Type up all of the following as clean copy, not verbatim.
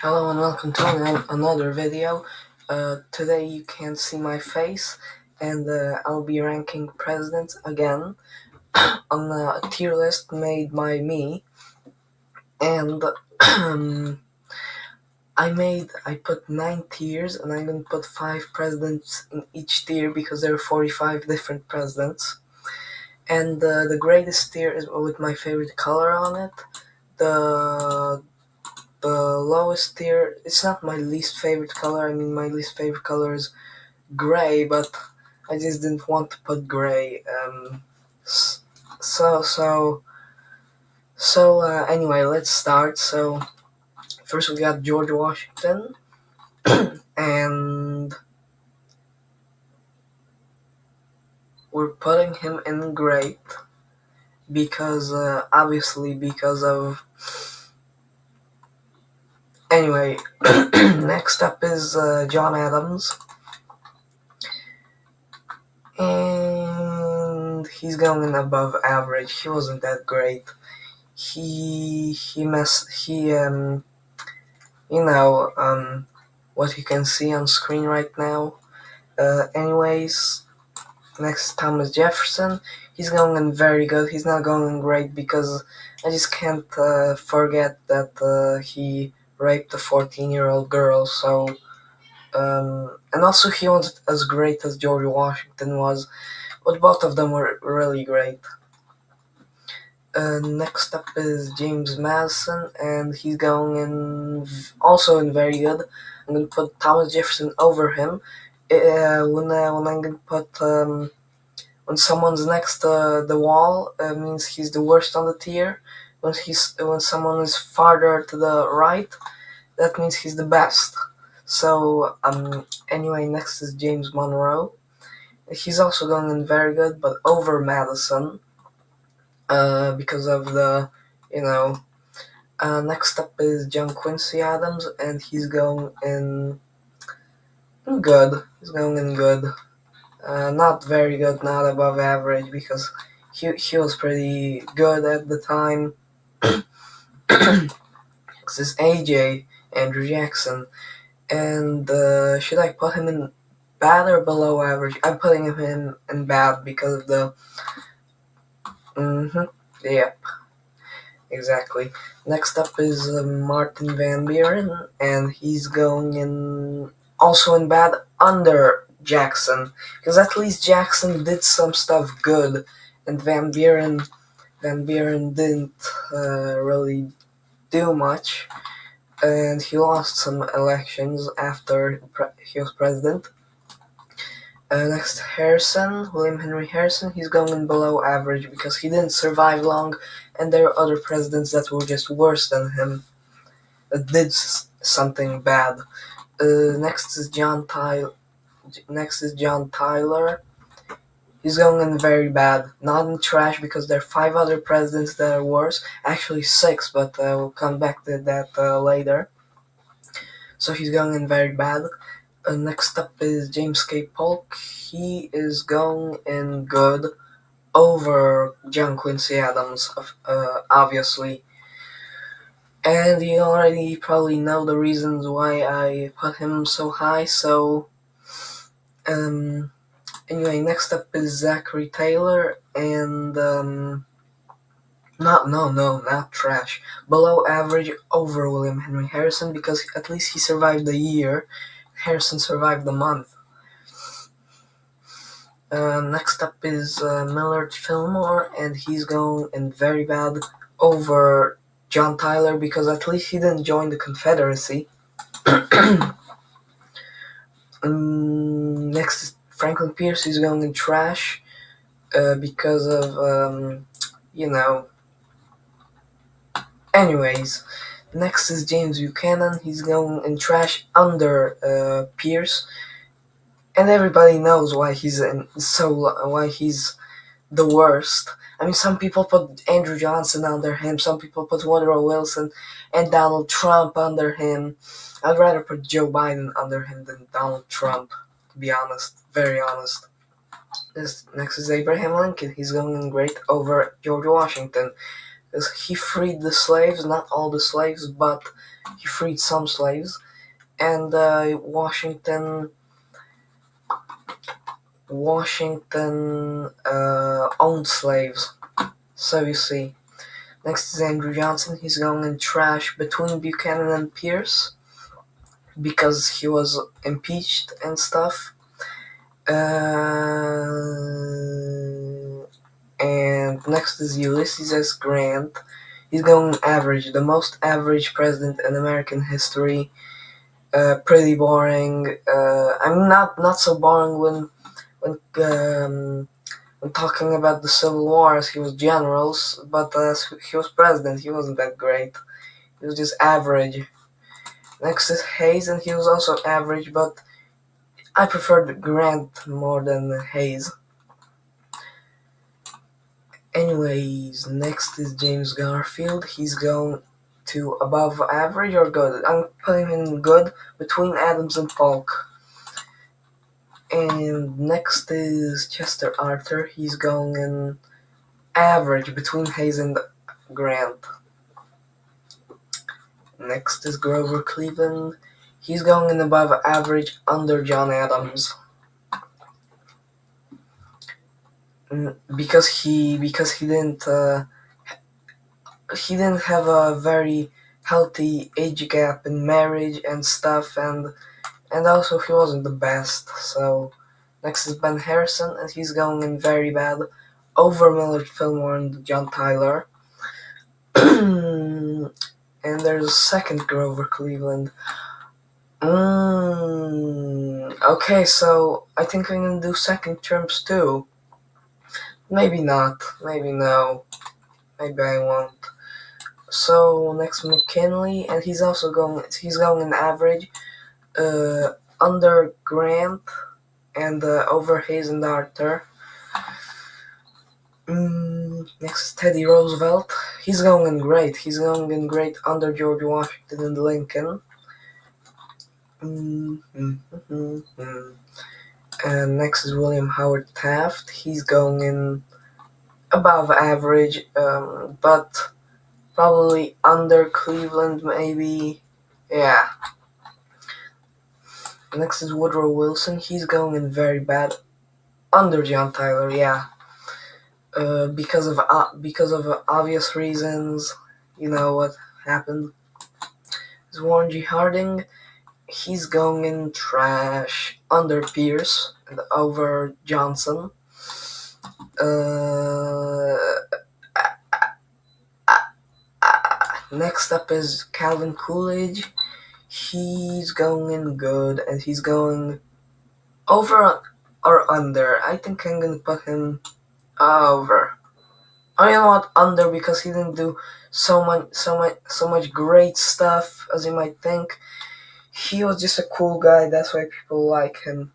Hello and welcome to another video. Today you can't see my face, and I'll be ranking presidents again on a tier list made by me. And I put 9 tiers, and I'm gonna put 5 presidents in each tier because there are 45 different presidents. And the greatest tier is with my favorite color on it. The The lowest tier, it's not my least favorite color. I mean, my least favorite color is gray, but I just didn't want to put gray. S- so, so, anyway, let's start. So, first we got George Washington, and we're putting him in great because, obviously, because of. Anyway, next up is John Adams. And he's going above average. He wasn't that great. He mess he what you can see on screen right now. Anyways, next Thomas Jefferson. He's going in very good. He's not going in great because I just can't forget that he raped a 14-year-old girl. So and also he wasn't as great as George Washington was, but both of them were really great. Next up is James Madison, and he's going in also in very good. I'm gonna put Thomas Jefferson over him. When I'm gonna put when someone's next to the wall, means he's the worst on the tier. When someone is farther to the right, that means he's the best. So anyway, next is James Monroe. He's also going in very good, but over Madison. Because of the, you know, next up is John Quincy Adams, and he's going in good. He's going in good. Not very good, not above average, because he was pretty good at the time. This is AJ, Andrew Jackson. And should I put him in bad or below average? I'm putting him in bad because of the. Yeah. Exactly. Next up is Martin Van Buren, and he's going in also in bad under Jackson, because at least Jackson did some stuff good, and Van Buren didn't really do much, and he lost some elections after he was president. Next, William Henry Harrison. He's going in below average because he didn't survive long, and there are other presidents that were just worse than him that did something bad. Next is John Tyler. He's going in very bad, not in trash because there are 5 other presidents that are worse. Actually 6, but we'll come back to that later. So he's going in very bad. Next up is James K. Polk. He is going in good over John Quincy Adams, obviously. And you already probably know the reasons why I put him so high, so anyway, next up is Zachary Taylor, and not trash. Below average over William Henry Harrison because at least he survived the year. Harrison survived the month. Next up is Millard Fillmore, and he's going in very bad over John Tyler because at least he didn't join the Confederacy. Next is Franklin Pierce. He's going in trash because of, you know. Anyways, next is James Buchanan. He's going in trash under Pierce, and everybody knows why he's why he's the worst. I mean, some people put Andrew Johnson under him, some people put Woodrow Wilson and Donald Trump under him. I'd rather put Joe Biden under him than Donald Trump, to be honest, very honest. Next is Abraham Lincoln. He's going in great over George Washington because he freed the slaves, not all the slaves, but He freed some slaves, and Washington owned slaves. So you see. Next is Andrew Johnson. He's going in trash between Buchanan and Pierce because he was impeached and stuff. Uh, and next is Ulysses S. Grant. He's going average, the most average president in American history. Pretty boring. I mean, not so boring when talking about the Civil Wars. He was generals, but he was president. He wasn't that great. He was just average. Next is Hayes, and he was also average, but I preferred Grant more than Hayes. Anyways, next is James Garfield. He's going to above average or good. I'm putting him in good between Adams and Polk. And next is Chester Arthur. He's going in average between Hayes and Grant. Next is Grover Cleveland. He's going in above average under John Adams. Because he didn't have a very healthy age gap in marriage and stuff, and also he wasn't the best. So next is Ben Harrison, and he's going in very bad over Millard Fillmore and John Tyler. And there's a second Grover Cleveland. Okay, so I think I'm gonna do second terms too. Maybe not. Maybe no. Maybe I won't. So next McKinley, and he's going in average, under Grant and over Hayes and Arthur. Next is Teddy Roosevelt. He's going in great. He's going in great under George Washington and Lincoln. And next is William Howard Taft. He's going in above average, but probably under Cleveland, maybe. Yeah. Next is Woodrow Wilson. He's going in very bad under John Tyler. Yeah. Because of obvious reasons. You know what happened. Is Warren G. Harding. He's going in trash under Pierce and over Johnson. Next up is Calvin Coolidge. He's going in good, and he's going over or under. I think I'm gonna put him over. Oh, you know what? Under, because he didn't do so much great stuff as you might think. He was just a cool guy. That's why people like him.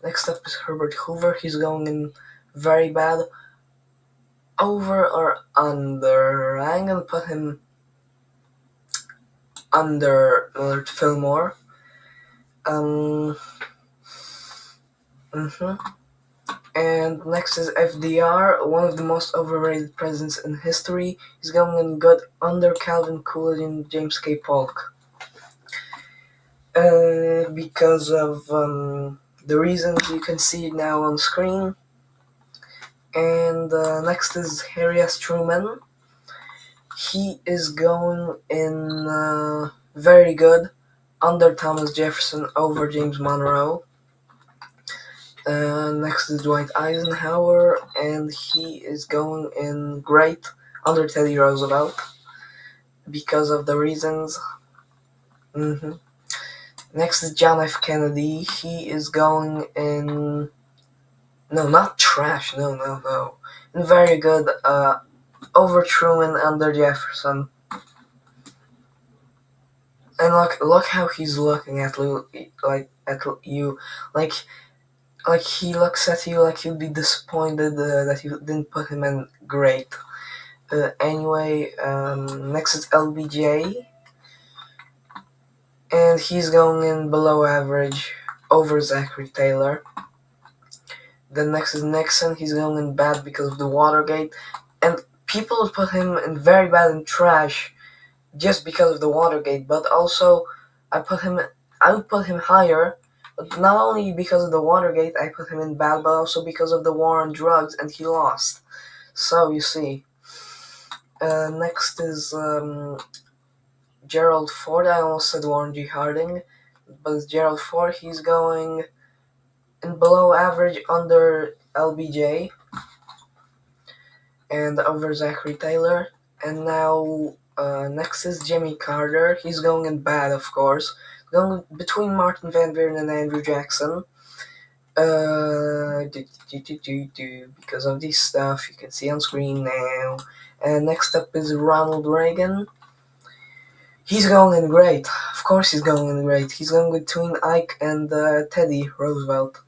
Next up is Herbert Hoover. He's going in very bad. Over or under? I'm gonna put him under Millard Fillmore. And next is FDR, one of the most overrated presidents in history. He's going in good under Calvin Coolidge and James K. Polk. Because of the reasons you can see now on screen. And next is Harry S. Truman. He is going in very good under Thomas Jefferson over James Monroe. Next is Dwight Eisenhower, and he is going in great under Teddy Roosevelt because of the reasons. Next is John F. Kennedy. He is going in... No, not trash. No. In very good over Truman under Jefferson. And look how he's looking at you, like he looks at you like you'd be disappointed that you didn't put him in great. Anyway, next is LBJ, and he's going in below average over Zachary Taylor. Then next is Nixon. He's going in bad because of the Watergate, and people would put him in very bad and trash just because of the Watergate, but also I put him I would put him higher, but not only because of the Watergate I put him in bad, but also because of the war on drugs and he lost. So you see. Next is Gerald Ford. I almost said Warren G. Harding, but it's Gerald Ford. He's going in below average under LBJ and over Zachary Taylor. And now next is Jimmy Carter. He's going in bad, of course. Going between Martin Van Buren and Andrew Jackson. Because of this stuff you can see on screen now. And next up is Ronald Reagan. He's going in great. Of course he's going in great. He's going between Ike and Teddy Roosevelt.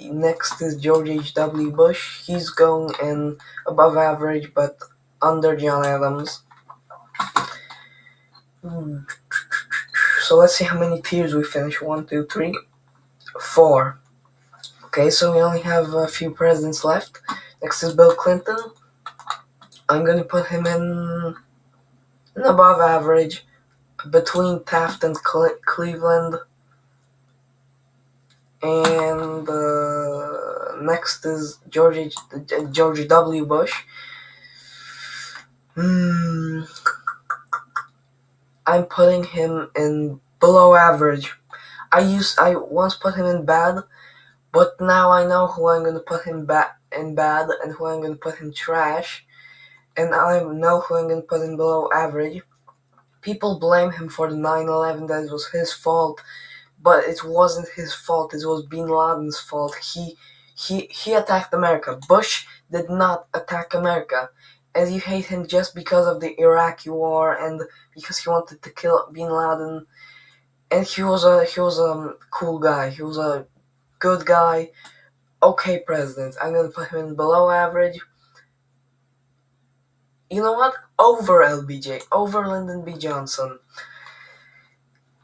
Next is George H.W. Bush. He's going in above average but under John Adams. So let's see how many tiers we finish. 1, 2, 3, 4. Okay, so we only have a few presidents left. Next is Bill Clinton. I'm gonna put him in above average, between Taft and Cleveland. And next is George W. Bush. I'm putting him in below average. I once put him in bad, but now I know who I'm gonna put him in bad and who I'm gonna put in trash, and I know who I'm gonna put in below average. People blame him for the 9/11, that it was his fault, but it wasn't his fault. It was Bin Laden's fault. He attacked America. Bush did not attack America, and you hate him just because of the Iraqi war and because he wanted to kill Bin Laden. And he was a cool guy. He was a good guy. Okay, president. I'm gonna put him in below average. You know what? Over LBJ, over Lyndon B. Johnson.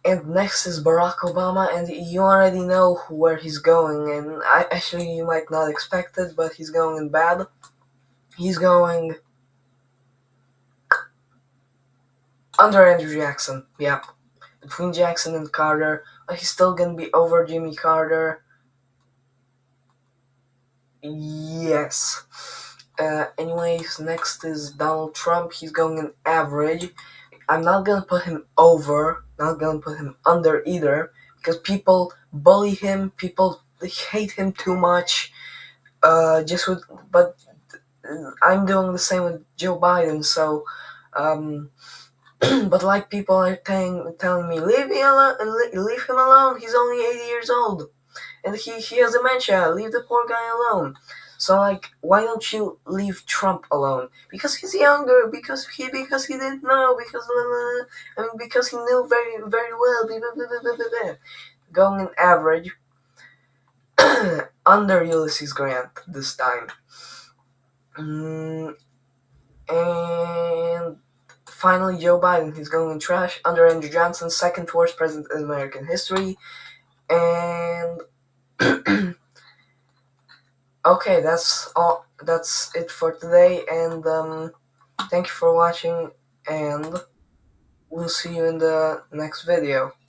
And next is Barack Obama, and you already know where he's going, and actually you might not expect it, but he's going in bad. He's going under Andrew Jackson, yep. Between Jackson and Carter, but he's still gonna be over Jimmy Carter. Yes. Anyways, next is Donald Trump. He's going in average. I'm not gonna put him over, not gonna put him under either, because people bully him, people hate him too much. But I'm doing the same with Joe Biden. So, but like people are telling me, leave him alone. He's only 80 years old, and he has dementia. Leave the poor guy alone. So like, why don't you leave Trump alone? Because he's younger. Because he didn't know. Because he knew very well. Going in average, under Ulysses Grant this time. And finally, Joe Biden. He's going in trash, under Andrew Johnson, second worst president in American history. And okay, that's all. That's it for today, and thank you for watching, and we'll see you in the next video.